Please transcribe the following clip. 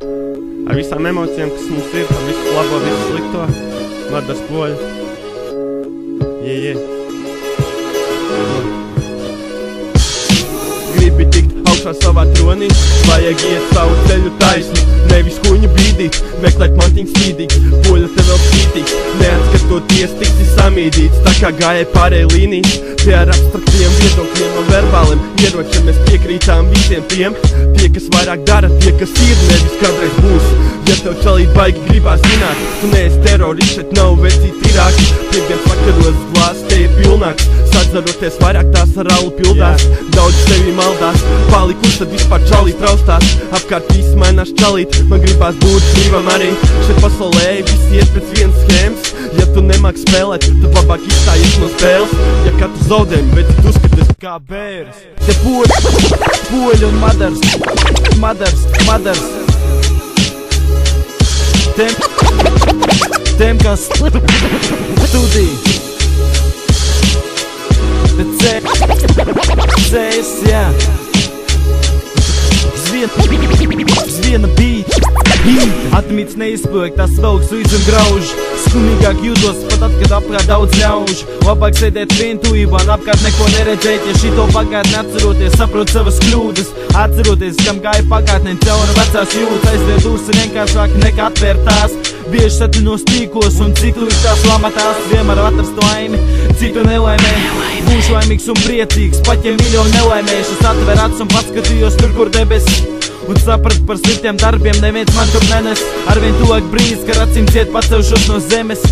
ar visām emocijām, kas mums ir, ar visu labo, visu slikto. Vardars Poļa. Gribi tikt augšā savā tronī, vajag iet savu ceļu taisnu, nevis kuņu bīdīt, meklēt mantiņu spīdīgs, Poļa te vēl spītīgs, neatskatoties tiksi samīdīts, tā kā gāja pārēj līnijas, pie ar abstraktiem viedokļiem un verbāliem ieročiem mēs piekrītām visiem tiem, tie, kas vairāk dara, tie, kas ir, nevis kādreiz būs. Ja tev čalīt baigi gribās zināt, tu neesi terorists, šeit nav vecīt Irāki, piekdienas vakaros glāzes te ir pilnāks, sadzaroties vairāk tās ar alu pildās, daudz sevi maldās, palikus tad vispār čalīt traustās, apkārt visi mainās čalīt, man gribās būt brīvam arī, šeit pasaulē visi iet pēc vienas schēmas, ja tu nemāk spēlēt, tad labāk izstājies no spēles, ja katru zaudējumu, bet tu uzskaties kā bērs. Te poļi un madars Tiem, kas studī Bet cēs, jā Zviena beat Atmīts neizpilk, tas velks līdz un grauž Skumīgāk jūtos pat tad, kad apkārt daudz ļauž Labāk sēdēt vientūībā un apkārt neko neredzēt Ja šito pagātni atceroties, saprot savas kļūdas Atceroties, kam gāja pagātnē cauri vecās jūtas Aizviet ūsi vienkāršāk nekā atvērtās Bieži satinos tīkos un cikliski tās lamatās Vienmēr atrast laimi, citu nelaimē Būšu laimīgs un priecīgs, pat ja miljonu nelaimēšas Atver acis un paskatījos tur, kur debesis Un saprat par sliktiem darbiem, neviens man tur nenes Arvien tuvāk brīdis, kad acīm ciet pacelšos no zemes